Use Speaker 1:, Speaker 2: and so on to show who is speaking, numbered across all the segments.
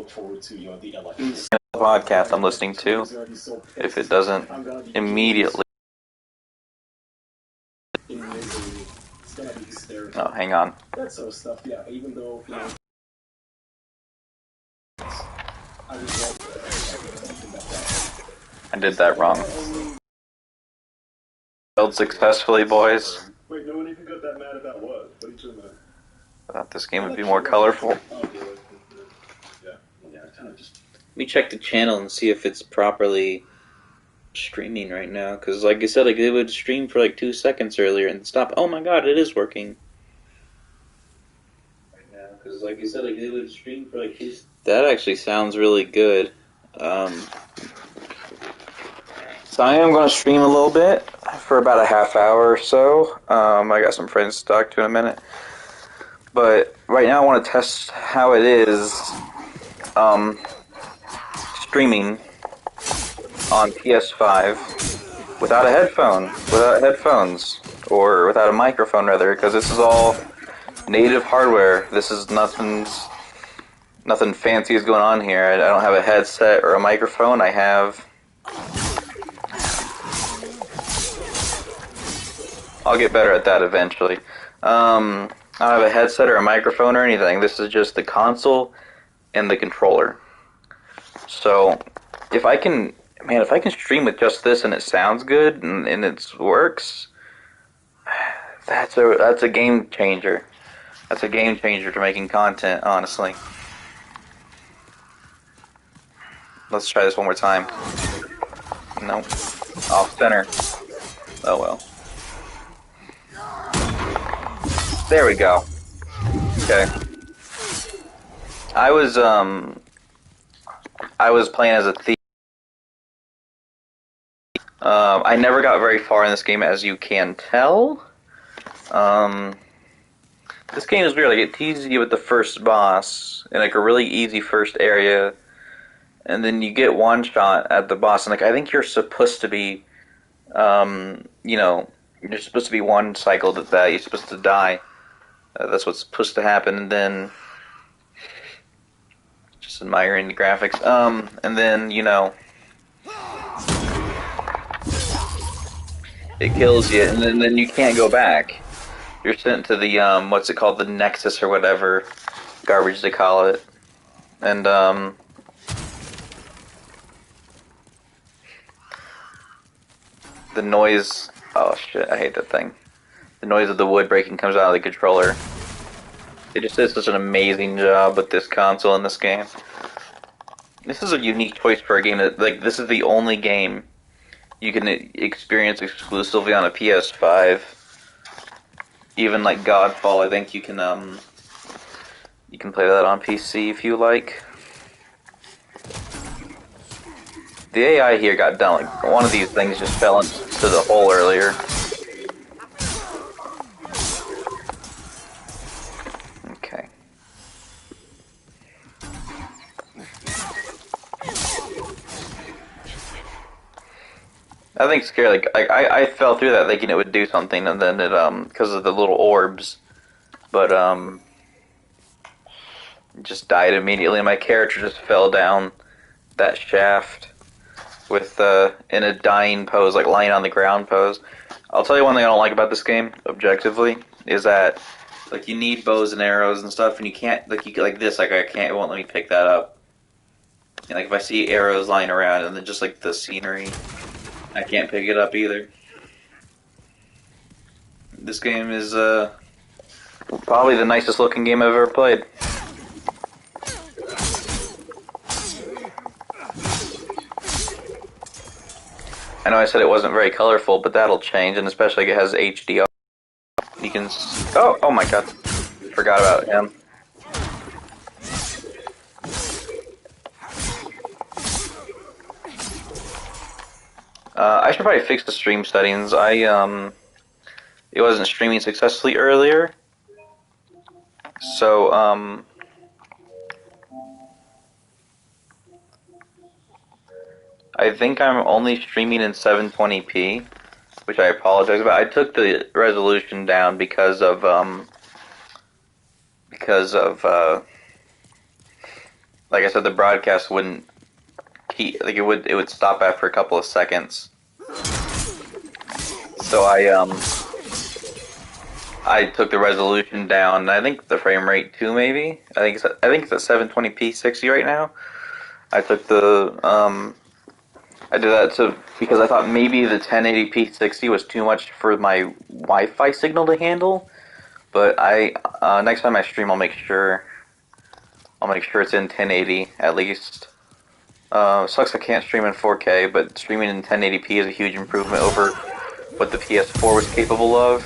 Speaker 1: look forward to, the
Speaker 2: podcast I'm listening to, if it doesn't immediately. Oh, hang on.
Speaker 1: That sort of stuff, yeah. Even though,
Speaker 2: I did that wrong. Build successfully, boys.
Speaker 1: Wait, no one even got that mad about what? What are you talking about?
Speaker 2: I thought this game would be more colorful.
Speaker 3: Let me check the channel and see if it's properly streaming right now. Because, like I said, it would stream for like 2 seconds earlier and stop. Oh my god, it is working. Right now, because, like I said, it would stream for like 2 seconds. That actually sounds really good. So
Speaker 2: I am going to stream a little bit for about a half hour or so. I got some friends to talk to in a minute. But right now I want to test how it is streaming on PS5 without headphones, or without a microphone rather, because this is all native hardware. This is nothing fancy is going on here. I don't have a headset or a microphone. I'll get better at that eventually. I don't have a headset or a microphone or anything. This is just the console and the controller. So, if I can stream with just this and it sounds good and it works, that's a game changer. That's a game changer to making content, honestly. Let's try this one more time. Nope. Off center. Oh well. There we go. Okay. I was playing as a thief. I never got very far in this game, as you can tell. This game is weird. Like, it teases you with the first boss in like a really easy first area, and then you get one shot at the boss, and like I think you're supposed to be, you're supposed to be one cycled at that. You're supposed to die. That's what's supposed to happen, and then just admiring the graphics. And then it kills you, and then you can't go back. You're sent to the what's it called, the Nexus or whatever garbage they call it, and the noise. Oh shit! I hate that thing. The noise of the wood breaking comes out of the controller. They just did such an amazing job with this console in this game. This is a unique choice for a game that, like, this is the only game you can experience exclusively on a PS5. Even like Godfall, I think you can play that on PC if you like. The AI here got done. Like, one of these things just fell into the hole earlier. Okay. I think it's scary. Like I fell through that thinking it would do something, and then it because of the little orbs, but it just died immediately. And my character just fell down that shaft with in a dying pose, like lying on the ground pose. I'll tell you one thing I don't like about this game, objectively, is that like you need bows and arrows and stuff, and you can't like this. Like it won't let me pick that up. And, like if I see arrows lying around, and then just like the scenery, I can't pick it up either. This game is probably the nicest looking game I've ever played. I know I said it wasn't very colorful, but that'll change, and especially like it has HDR. You can... Oh my god. Forgot about him. I should probably fix the stream settings. It wasn't streaming successfully earlier. So, I think I'm only streaming in 720p, which I apologize about. I took the resolution down because of like I said, the broadcast wouldn't keep, like it would stop after a couple of seconds. So I took the resolution down. I think the frame rate too, maybe. I think it's at 720p 60 right now. I took the I did that because I thought maybe the 1080p 60 was too much for my Wi-Fi signal to handle. But next time I stream, I'll make sure it's in 1080 at least. Sucks I can't stream in 4K, but streaming in 1080p is a huge improvement over what the PS4 was capable of.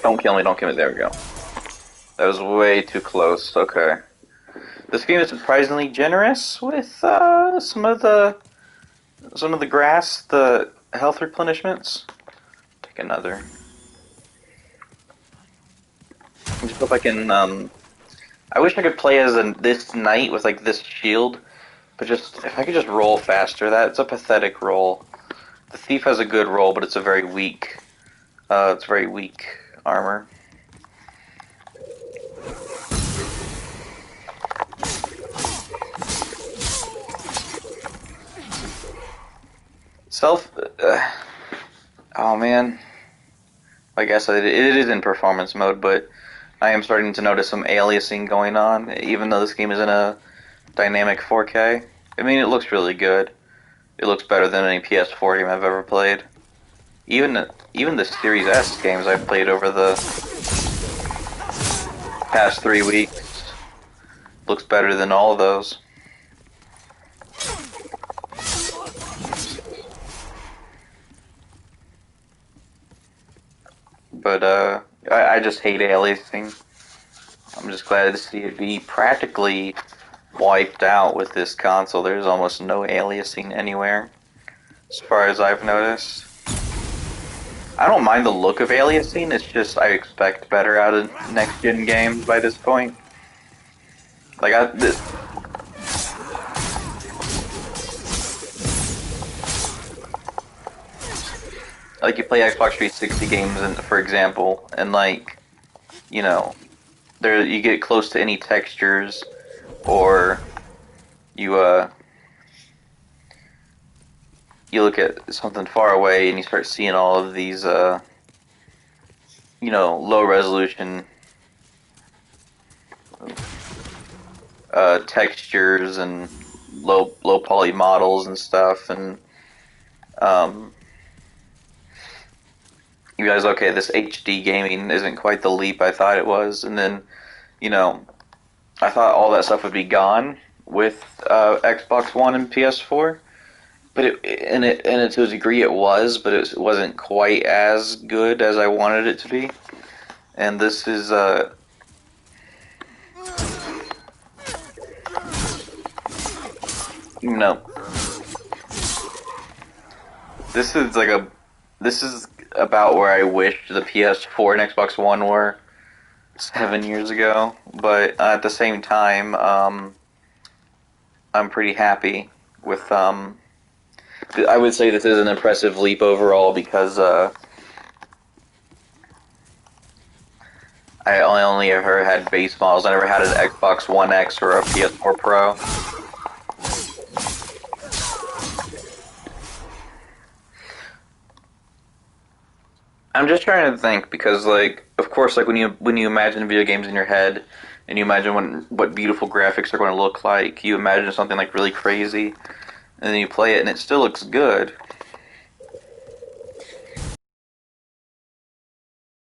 Speaker 2: Don't kill me, don't kill me. There we go. That was way too close. Okay. This game is surprisingly generous with some of the grass, the health replenishments. Take another. I just hope I can. I wish I could play as this knight with like this shield, but just if I could just roll faster. That's a pathetic roll. The thief has a good roll, but it's a very weak. It's very weak armor. Oh man. I guess it is in performance mode, but I am starting to notice some aliasing going on, even though this game is in a dynamic 4K. I mean, it looks really good. It looks better than any PS4 game I've ever played. Even the Series S games I've played over the past 3 weeks looks better than all of those. But I just hate aliasing. I'm just glad to see it be practically wiped out with this console. There's almost no aliasing anywhere, as far as I've noticed. I don't mind the look of aliasing, it's just I expect better out of next-gen games by this point. Like, like you play Xbox 360 games, and for example, and like, you know, you get close to any textures, or you look at something far away and you start seeing all of these low resolution textures and low poly models and stuff, and you realize, okay, this HD gaming isn't quite the leap I thought it was, and then, I thought all that stuff would be gone with Xbox One and PS4, but it to a degree it was, but it wasn't quite as good as I wanted it to be, and this is this is about where I wish the PS4 and Xbox One were 7 years ago, but at the same time, I'm pretty happy with, I would say this is an impressive leap overall because, I only ever had base models. I never had an Xbox One X or a PS4 Pro. I'm just trying to think because, like, of course, like when you imagine video games in your head and you imagine what beautiful graphics are going to look like, you imagine something like really crazy, and then you play it and it still looks good.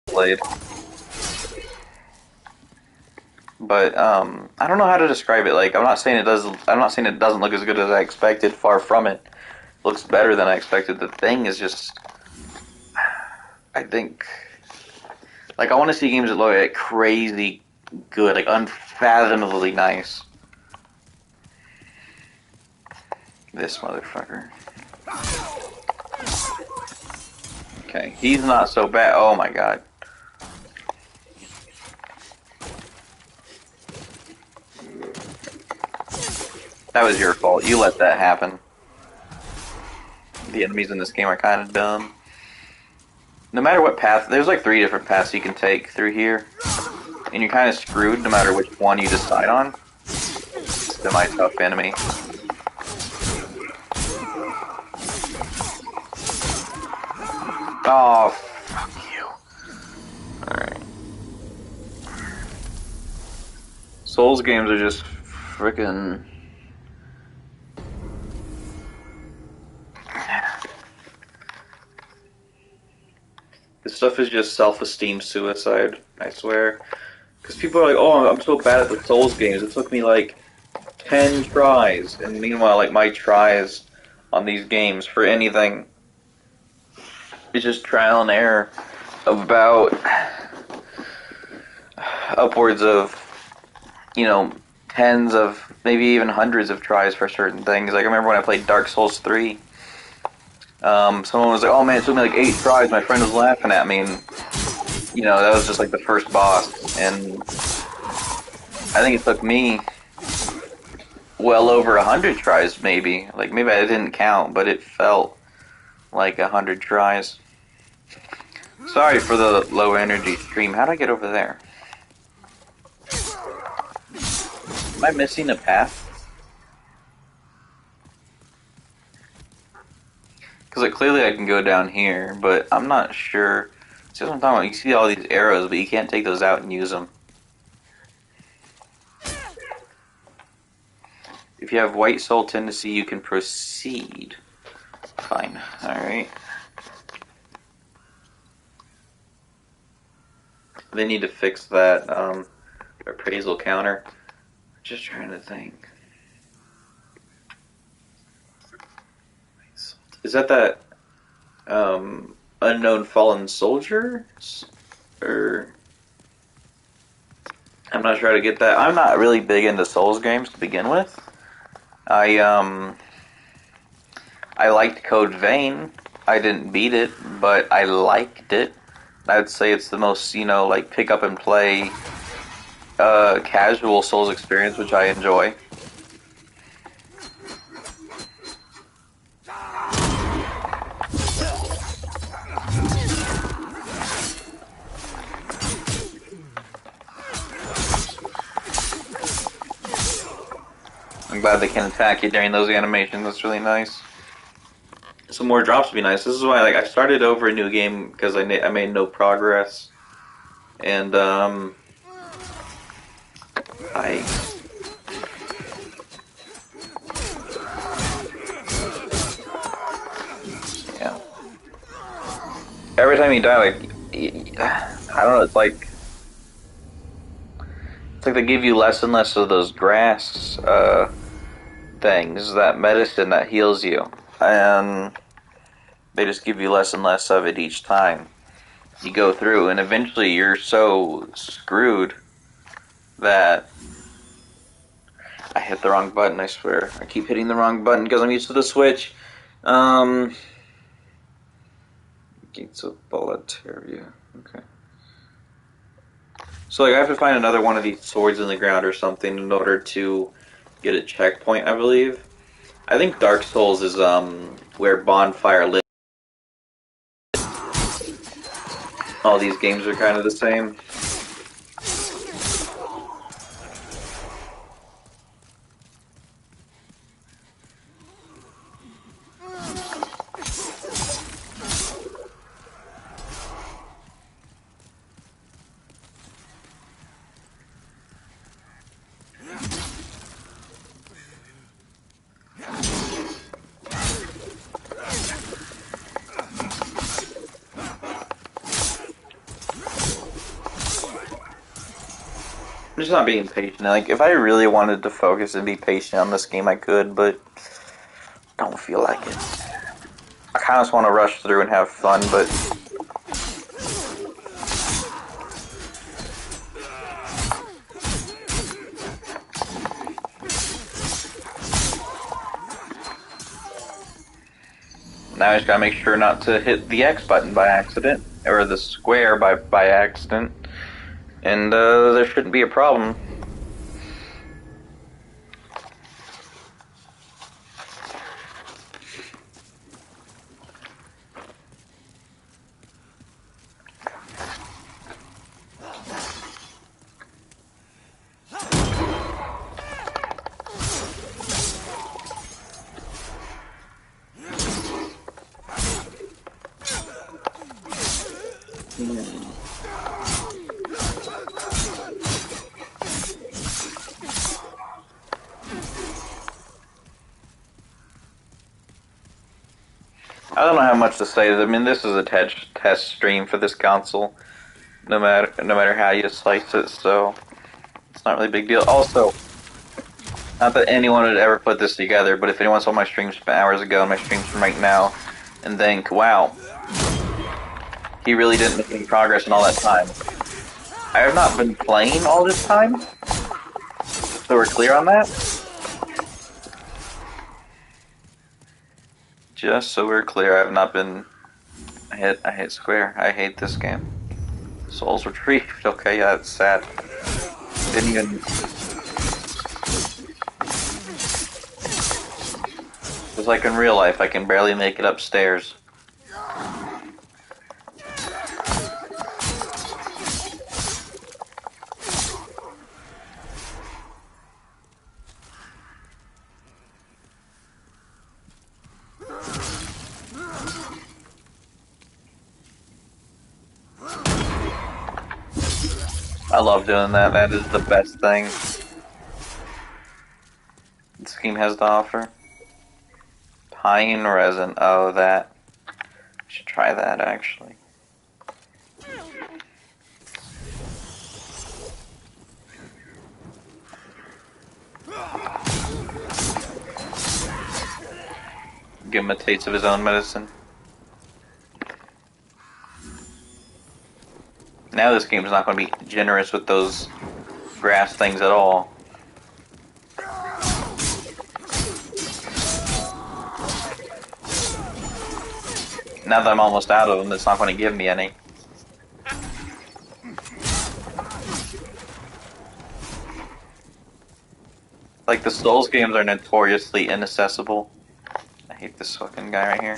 Speaker 2: Played, but I don't know how to describe it. Like, I'm not saying it doesn't look as good as I expected. Far from it. It looks better than I expected. The thing is just, I think, like, I want to see games that look like crazy good, like unfathomably nice. This motherfucker. Okay, he's not so bad. Oh my god. That was your fault. You let that happen. The enemies in this game are kind of dumb. No matter what path, there's like 3 different paths you can take through here, and you're kind of screwed no matter which one you decide on. Semi-tough enemy. Oh, fuck you. Alright. Souls games are just frickin'... This stuff is just self-esteem suicide, I swear. Because people are like, oh, I'm so bad at the Souls games. It took me like 10 tries. And meanwhile, like, my tries on these games for anything is just trial and error of about upwards of, you know, tens of, maybe even hundreds of tries for certain things. Like, I remember when I played Dark Souls 3. Someone was like, oh man, it took me like 8 tries. My friend was laughing at me, and, you know, that was just like the first boss. And I think it took me well over 100 tries, maybe. Like, maybe I didn't count, but it felt like 100 tries. Sorry for the low energy stream. How'd I get over there? Am I missing a path? Because like, clearly I can go down here, but I'm not sure. See what I'm talking about? You see all these arrows, but you can't take those out and use them. If you have white soul tendency, you can proceed. Fine. Alright. They need to fix that appraisal counter. Just trying to think. Is that unknown fallen soldier? Or I'm not sure how to get that. I'm not really big into Souls games to begin with. I liked Code Vein. I didn't beat it, but I liked it. I'd say it's the most, you know, like pick up and play casual Souls experience, which I enjoy. I'm glad they can attack you during those animations. That's really nice. Some more drops would be nice. This is why, like, I started over a new game because I made no progress, and yeah. Every time you die, like, I don't know. It's like they give you less and less of those grass things, that medicine that heals you, and they just give you less and less of it each time you go through, and eventually you're so screwed that I hit the wrong button, I swear. I keep hitting the wrong button because I'm used to the Switch. Gates of Boletaria. Okay. So, like, I have to find another one of these swords in the ground or something in order to get a checkpoint, I believe. I think Dark Souls is, where Bonfire lives. All these games are kind of the same. I'm just not being patient. Like, if I really wanted to focus and be patient on this game, I could, but don't feel like it. I kind of just want to rush through and have fun, but now I just gotta make sure not to hit the X button by accident, or the square by accident. And there shouldn't be a problem. I don't know how much to say. I mean, this is a test stream for this console, no matter how you slice it. So it's not really a big deal. Also, not that anyone would ever put this together, but if anyone saw my streams from hours ago and my streams from right now, and think, wow, he really didn't make any progress in all that time. I have not been playing all this time, so we're clear on that. Just so we're clear, I have not been. I hit square. I hate this game. Souls retrieved. Okay, yeah, that's sad. Didn't even. It's like in real life, I can barely make it upstairs. I love doing that. That is the best thing this game has to offer. Pine resin. Oh, that. I should try that, actually. Give him a taste of his own medicine. Now this game's not going to be generous with those grass things at all. Now that I'm almost out of them, it's not going to give me any. Like, the Souls games are notoriously inaccessible. I hate this fucking guy right here.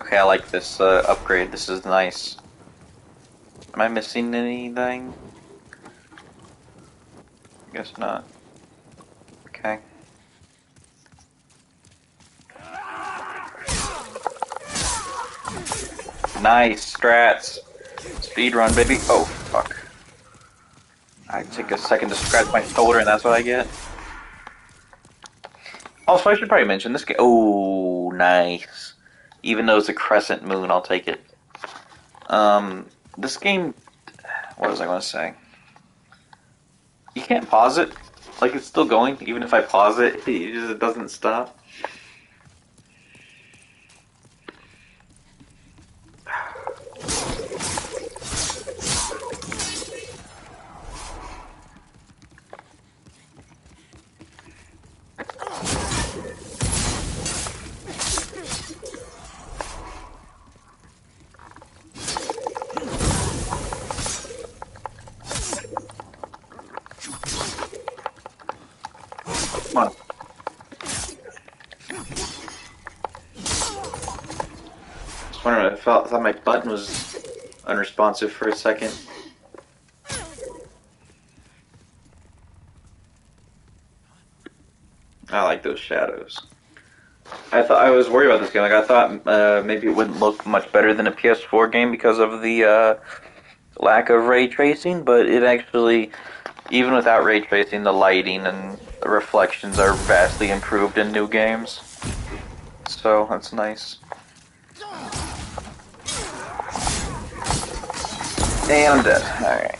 Speaker 2: Okay, I like this upgrade. This is nice. Am I missing anything? Guess not. Okay. Nice strats. Speed run, baby. Oh, fuck. I take a second to scratch my shoulder and that's what I get. Also, I should probably mention this game. Oh, nice. Even though it's a crescent moon, I'll take it. This game... What was I going to say? You can't pause it. Like, it's still going. Even if I pause it, it doesn't stop. Come on. Just wondering, I thought my button was unresponsive for a second. I like those shadows. I was worried about this game. Like, I thought maybe it wouldn't look much better than a PS4 game because of the lack of ray tracing, but it actually, even without ray tracing, the lighting and the reflections are vastly improved in new games. So, that's nice. And I'm dead. Alright.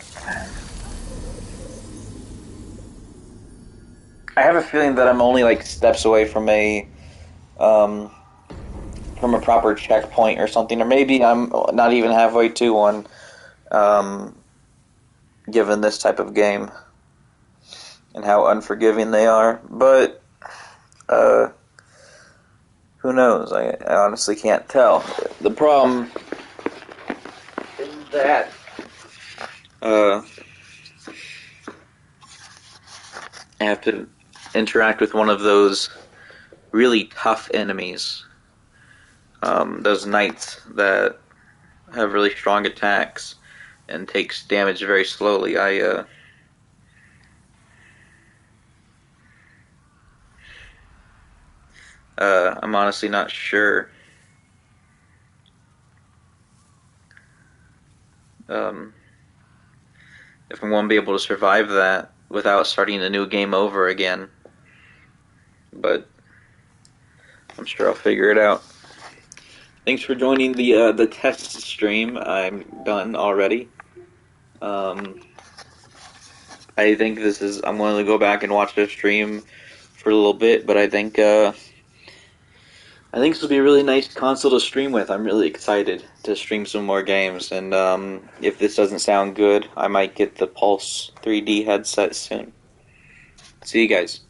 Speaker 2: I have a feeling that I'm only like steps away from a proper checkpoint or something, or maybe I'm not even halfway to one, given this type of game and how unforgiving they are. But who knows? I honestly can't tell. The problem is that I have to interact with one of those really tough enemies. Those knights that have really strong attacks and takes damage very slowly. I'm honestly not sure. If I'm going to be able to survive that without starting the new game over again. But I'm sure I'll figure it out. Thanks for joining the test stream. I'm done already. I think I'm going to go back and watch the stream for a little bit, but I think this will be a really nice console to stream with. I'm really excited to stream some more games, and if this doesn't sound good, I might get the Pulse 3D headset soon. See you guys.